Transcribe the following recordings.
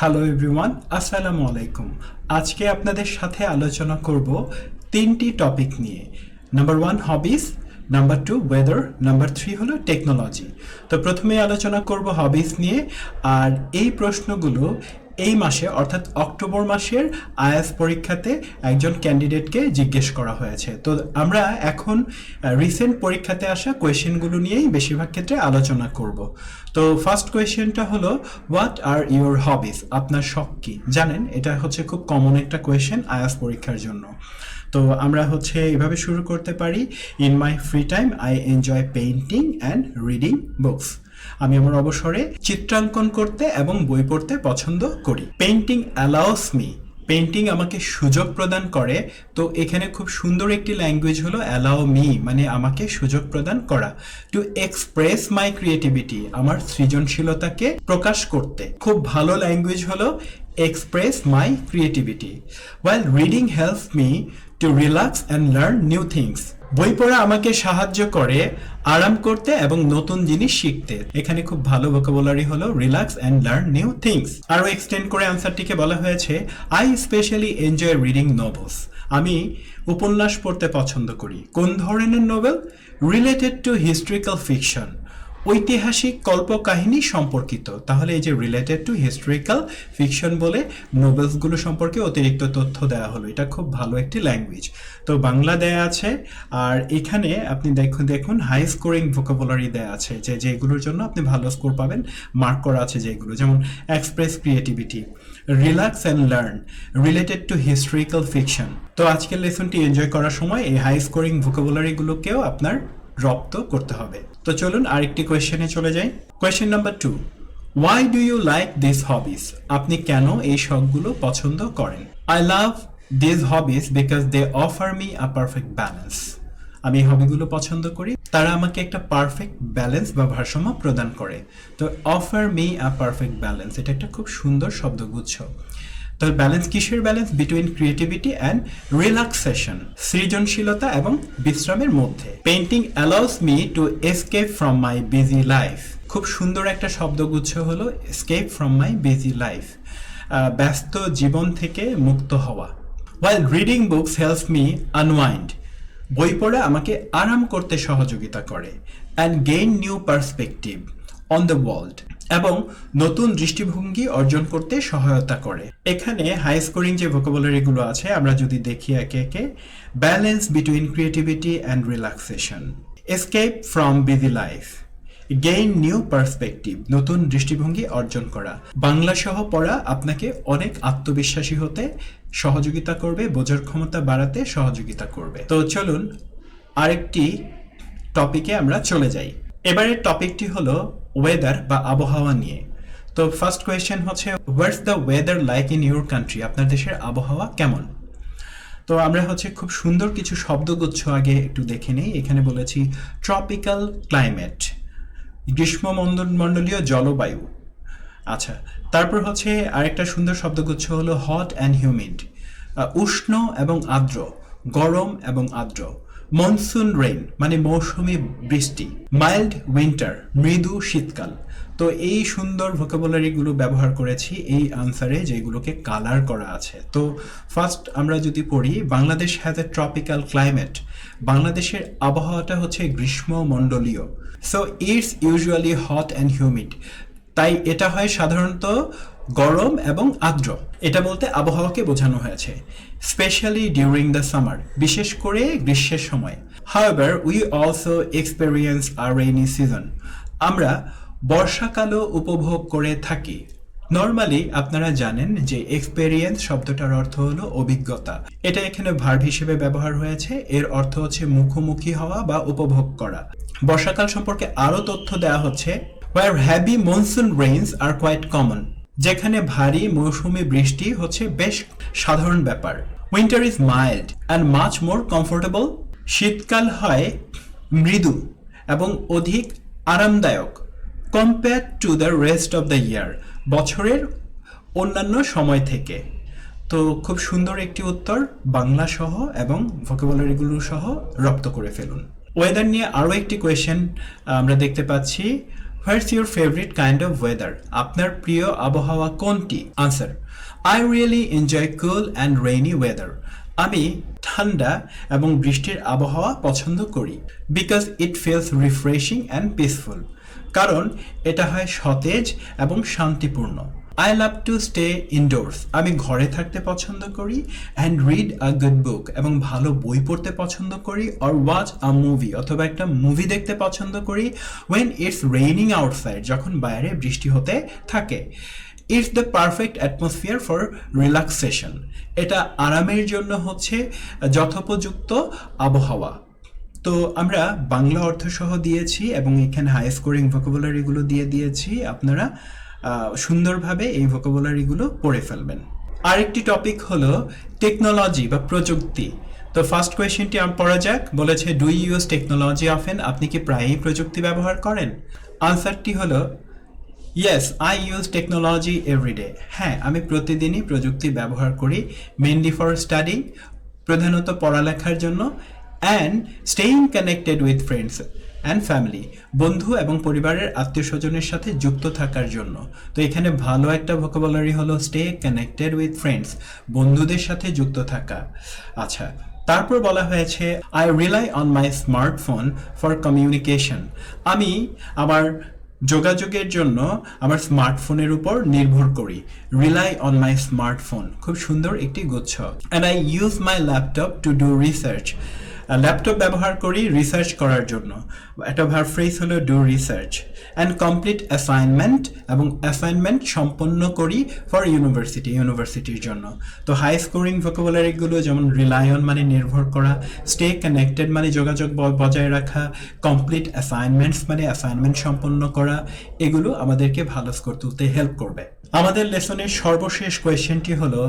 Hello everyone, আসসালামু আলাইকুম। আজকে আপনাদের সাথে আলোচনা করব তিনটি টপিক নিয়ে। নাম্বার 1 হবিস, নাম্বার 2 ওয়েদার, নাম্বার 3 হলো টেকনোলজি। তো প্রথমে আলোচনা করব হবিস নিয়ে। আর এই প্রশ্নগুলো এই মাসে অর্থাৎ অক্টোবর মাসের আইএলটিএস পরীক্ষাতে একজন ক্যান্ডিডেটকে জিজ্ঞেস করা হয়েছে। তো আমরা এখন রিসেন্ট পরীক্ষাতে আসা কোয়েশ্চেনগুলো নিয়েই বেশিরভাগ ক্ষেত্রে আলোচনা করব। তো ফার্স্ট কোয়েশ্চেনটা হলো হোয়াট আর ইউর হবিস? আপনার শখ কি? জানেন এটা হচ্ছে খুব কমন একটা কোয়েশ্চেন আইএলটিএস পরীক্ষার জন্য। তো আমরা এভাবে শুরু করতে পারি। In my free time I enjoy painting and reading books. আমি আমার অবসরে চিত্রাঙ্কন করতে এবং বই পড়তে পছন্দ করি। পেইন্টিং অ্যালাউস মি, পেইন্টিং আমাকে সুযোগ প্রদান করে। তো এখানে খুব সুন্দর একটি ল্যাঙ্গুয়েজ হলো অ্যালাউ মি, মানে আমাকে সুযোগ প্রদান করা। টু এক্সপ্রেস মাই ক্রিয়েটিভিটি, আমার সৃজনশীলতাকে প্রকাশ করতে। খুব ভালো ল্যাঙ্গুয়েজ হলো express my creativity. While reading helps me to relax and learn new things, বই পড়া আমাকে সাহায্য করে আরাম করতে এবং নতুন জিনিস শিখতে। এখানে খুব ভালো ভোকাবুলারি হলো relax and learn new things. আরও এক্সটেন্ড করে আনসারটিকে বলা হয়েছে I specially enjoy reading novels, আমি উপন্যাস পড়তে পছন্দ করি। কোন ধরনের novel? Related to historical fiction, ঐতিহাসিক কল্পকাহিনী সম্পর্কিত। তাহলে এই যে রিলেটেড টু হিস্ট্রিক্যাল ফিকশন বলে নোভেলসগুলো সম্পর্কে অতিরিক্ত তথ্য দেওয়া হলো। এটা খুব ভালো একটি ল্যাঙ্গুয়েজ। তো বাংলা দেয়া আছে, আর এখানে আপনি দেখুন হাই স্কোরিং ভোকাবুলারি দেয়া আছে, যেগুলোর জন্য আপনি ভালো স্কোর পাবেন, মার্ক করা আছে যেগুলো, যেমন express creativity, relax and learn, related to historical fiction. তো আজকের লেসনটি এনজয় করার সময় এই হাই স্কোরিং ভোকাবুলারিগুলোকেও আপনার রপ্ত করতে হবে। তো চলুন আরেকটি কোয়েশ্চেনে চলে যাই। Question number 2, why do you like this hobbies? আপনি কেন এই শখগুলো পছন্দ করেন? I love this hobbies because they offer me a perfect balance. আমি এই হবিগুলো পছন্দ করি, তারা আমাকে একটা পারফেক্ট ব্যালেন্স বা ভারসাম্য প্রদান করে। তো offer me a perfect balance, এটা একটা খুব সুন্দর শব্দগুচ্ছ। তো ব্যালেন্স কিসের balance? Between creativity and relaxation, সৃজনশীলতা এবং বিশ্রামের মধ্যে। Painting allows me to escape from my busy life, খুব সুন্দর একটা শব্দগুচ্ছ হলো escape from my busy life, ব্যস্ত জীবন থেকে মুক্ত হওয়া। ওয়াইল reading books helps me unwind, বই পড়া আমাকে আরাম করতে সহযোগিতা করে। And gain new perspective on the world, এবং নতুন দৃষ্টিভঙ্গি অর্জন করতে সহায়তা করে। এখানে হাই স্কোরিং যে ভোকাবুলারিগুলো আছে আমরা যদি দেখি একে একে, balance between creativity and relaxation, escape from busy life, gain new perspective, নতুন দৃষ্টিভঙ্গি অর্জন করা। বাংলা সহ পড়া আপনাকে অনেক আত্মবিশ্বাসী হতে সহযোগিতা করবে, বোঝার ক্ষমতা বাড়াতে সহযোগিতা করবে। তো চলুন আরেকটি টপিকে আমরা চলে যাই। এবারের টপিকটি হলো ওয়েদার বা আবহাওয়া নিয়ে। তো ফার্স্ট কোয়েশ্চেন হচ্ছে what's the weather like in your country? আপনার দেশের আবহাওয়া কেমন? তো আমরা খুব সুন্দর কিছু শব্দগুচ্ছ আগে একটু দেখে নেই। এখানে বলেছি ট্রপিক্যাল ক্লাইমেট, গ্রীষ্মমণ্ডলীয় জলবায়ু। আচ্ছা, তারপর আরেকটা সুন্দর শব্দগুচ্ছ হলো হট অ্যান্ড হিউমিড, উষ্ণ এবং আর্দ্র, গরম এবং আর্দ্র। মনসুন রেইন মানে মৌসুমী বৃষ্টি, মাইল্ড উইন্টার মৃদু শীতকাল। তো এই সুন্দর ভোকাবুলারিগুলো ব্যবহার করেছি এই আনসারে, যেগুলোকে কালার করা আছে। তো ফার্স্ট আমরা যদি পড়ি, Bangladesh has a tropical climate, বাংলাদেশের আবহাওয়াটা গ্রীষ্মমণ্ডলীয়। So it's usually hot and humid, তাই এটা হয় সাধারণত গরম এবং আর্দ্র। এটা বলতে আবহাওয়াকে বোঝানো হয়েছে। স্পেশালি ডিউরিং দ্য সামার, বিশেষ করে গ্রীষ্মের সময়। However we also experience a rainy season, আমরা বর্ষাকালও উপভোগ করে থাকি। নর্মালি আপনারা জানেন যে এক্সপেরিয়েন্স শব্দটার অর্থ হলো অভিজ্ঞতা। এটা এখানে ভার্ব হিসেবে ব্যবহার হয়েছে, এর অর্থ হচ্ছে মুখোমুখি হওয়া বা উপভোগ করা। বর্ষাকাল সম্পর্কে আরো তথ্য দেওয়া হচ্ছে where heavy monsoon rains are quite common, যেখানে ভারী মৌসুমী বৃষ্টি বেশ সাধারণ ব্যাপার। Winter is mild and much more comfortable, শীতকাল হয় মৃদু এবং অধিক আরামদায়ক। Compare to the rest of the year, বছরের অন্যান্য সময় থেকে। তো খুব সুন্দর একটি উত্তর, বাংলা সহ এবং ভোকাবুলারিগুলো সহ রপ্ত করে ফেলুন। ওয়েদার নিয়ে আরও একটি কোয়েশ্চেন আমরা দেখতে পাচ্ছি। What's your favourite kind of weather? আপনার প্রিয় আবহাওয়া কোনটি? Answer, I really enjoy cool and rainy weather. আমি ঠান্ডা এবং বৃষ্টির আবহাওয়া পছন্দ করি। Because it feels refreshing and peaceful. কারণ এটা হয় সতেজ এবং শান্তিপূর্ণ। I love to stay indoors. আমি ঘরে থাকতে পছন্দ করি। অ্যান্ড রিড আ গুড বুক। এবং ভালো বই পড়তে পছন্দ করি। Or watch a movie. অথবা একটা মুভি দেখতে পছন্দ করি। When it's raining outside. যখন বাইরে বৃষ্টি হতে থাকে। It's the perfect atmosphere for relaxation. এটা আরামের জন্য হচ্ছে যথোপযুক্ত আবহাওয়া। তো আমরা বাংলা অর্থ সহ দিয়েছি এবং এখানে হাই স্কোরিং ভোকাবুলারিগুলো দিয়ে দিয়েছি। আপনারা সুন্দরভাবে এই ভোকাবুলারিগুলো পড়ে ফেলবেন। আরেকটি টপিক হলো টেকনোলজি বা প্রযুক্তি। তো ফার্স্ট কোয়েশ্চেনটি পড়া যাক। বলেছে, do you use technology often? আপনি কি প্রায়ই প্রযুক্তি ব্যবহার করেন? আনসারটি হলো yes, I use technology everyday. হ্যাঁ, আমি প্রতিদিনই প্রযুক্তি ব্যবহার করি। মেনলি ফর স্টাডিং, প্রধানত পড়ালেখার জন্য। And staying connected with friends and family, বন্ধু এবং পরিবারের আত্মীয় স্বজনের সাথে যুক্ত থাকার জন্য। তো এখানে ভালো একটা ভোকাবুলারি হলো স্টে কানেক্টেড উইথ ফ্রেন্ডস, বন্ধুদের সাথে যুক্ত থাকা। আচ্ছা, তারপর বলা হয়েছে, I rely on my smartphone for communication. আমি আমার যোগাযোগের জন্য আমার স্মার্টফোনের উপর নির্ভর করি। রিলাই অন মাই স্মার্টফোন, খুব সুন্দর একটি গুচ্ছ। And I use my laptop to do research. Laptop ব্যবহার করি রিসার্চ করার জন্য। একটা ভার্ব ফ্রেজ হলো do research. And complete assignment, এবং অ্যাসাইনমেন্ট সম্পন্ন করি ফর ইউনিভার্সিটির জন্য। তো হাই স্কোরিং ভোকাবুলারিগুলো যেমন রিলাই অন মানে নির্ভর করা, স্টে কানেক্টেড মানে যোগাযোগ বজায় রাখা, কমপ্লিট অ্যাসাইনমেন্টস মানে অ্যাসাইনমেন্ট সম্পন্ন করা, এগুলো আমাদেরকে ভালো স্কোর তুলতে হেল্প করবে। আমাদের লেসনের সর্বশেষ কোয়েশ্চেনটি হলো,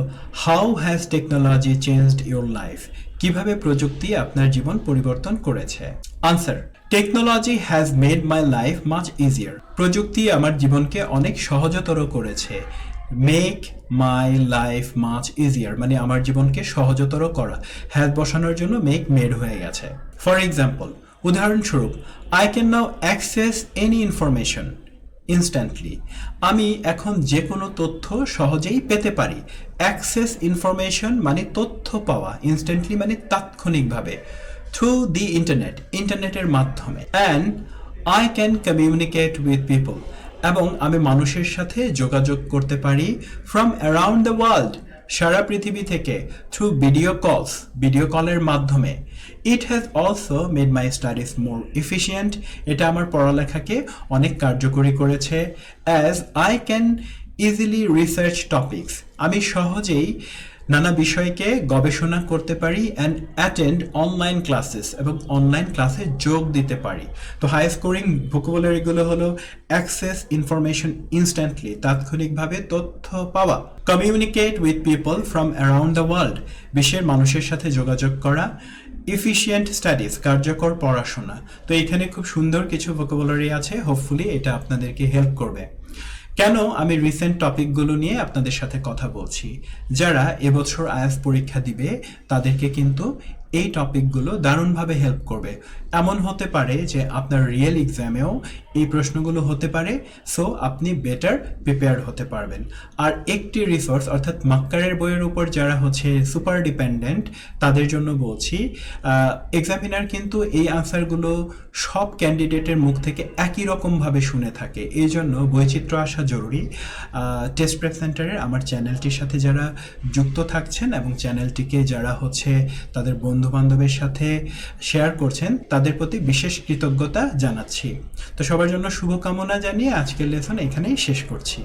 how has technology changed your life? কিভাবে প্রযুক্তি আপনার জীবন পরিবর্তন করেছে? Answer, technology has made my life much easier. প্রযুক্তি আমার জীবনকে অনেক সহজতর করেছে। Make my life much easier মানে আমার জীবনকে সহজতর করা। হ্যাজ বসানোর জন্য মেক মেড হয়ে গেছে। ফর এক্সাম্পল, উদাহরণস্বরূপ, I can now access any information instantly. আমি এখন যে কোনো তথ্য সহজেই পেতে পারি। অ্যাক্সেস ইনফরমেশন মানে তথ্য পাওয়া, ইনস্ট্যান্টলি মানে তাৎক্ষণিকভাবে। থ্রু দি ইন্টারনেট, ইন্টারনেটের মাধ্যমে। And I can communicate with people, এবং আমি মানুষের সাথে যোগাযোগ করতে পারি। ফ্রম অ্যারাউন্ড দ্য ওয়ার্ল্ড, সারা পৃথিবী থেকে। থ্রু ভিডিও কলের মাধ্যমে। It has also made my studies more efficient. এটা আমার পড়ালেখাকে অনেক কার্যকরী করেছে। As I can easily research topics, আমি সহজেই নানা বিষয়কে গবেষণা করতে পারি। অ্যান্ড অ্যাটেন্ড অনলাইন ক্লাসেস, এবং অনলাইন ক্লাসে যোগ দিতে পারি। তো হাই স্কোরিং ভোকাবুলারিগুলো হলো অ্যাক্সেস ইনফরমেশন ইনস্ট্যান্টলি, তাৎক্ষণিকভাবে তথ্য পাওয়া। Communicate with people from around the world, বিশ্বের মানুষের সাথে যোগাযোগ করা। এফিশিয়েন্ট স্টাডিজ, কার্যকর পড়াশোনা। তো এখানে খুব সুন্দর কিছু ভোকাবুলারি আছে, হোপফুলি এটা আপনাদেরকে হেল্প করবে। কেন আমি রিসেন্ট টপিকগুলো নিয়ে আপনাদের সাথে কথা বলছি? যারা এবছর আইএলটিএস পরীক্ষা দিবে তাদেরকে কিন্তু এই টপিকগুলো দারুণভাবে হেল্প করবে। এমন হতে পারে যে আপনার রিয়েল এক্সামেও এই প্রশ্নগুলো হতে পারে, সো আপনি বেটার প্রিপেয়ার হতে পারবেন। আর একটি রিসোর্স অর্থাৎ মাক্কারের বইয়ের উপর যারা হচ্ছে সুপার ডিপেন্ডেন্ট তাদের জন্য বলছি, এক্সামিনার কিন্তু এই আনসারগুলো সব ক্যান্ডিডেটের মুখ থেকে একই রকমভাবে শুনে থাকে। এই জন্য বৈচিত্র্য আসা জরুরি। টেস্টপ্রেপ সেন্টারের আমার চ্যানেলটির সাথে যারা যুক্ত থাকছেন এবং চ্যানেলটিকে যারা হচ্ছে তাদের বন্ধু-বান্ধবের সাথে শেয়ার করছেন, তাদের প্রতি বিশেষ কৃতজ্ঞতা জানাচ্ছি। তো সবার জন্য শুভকামনা জানিয়ে আজকের লেসন এখানেই শেষ করছি।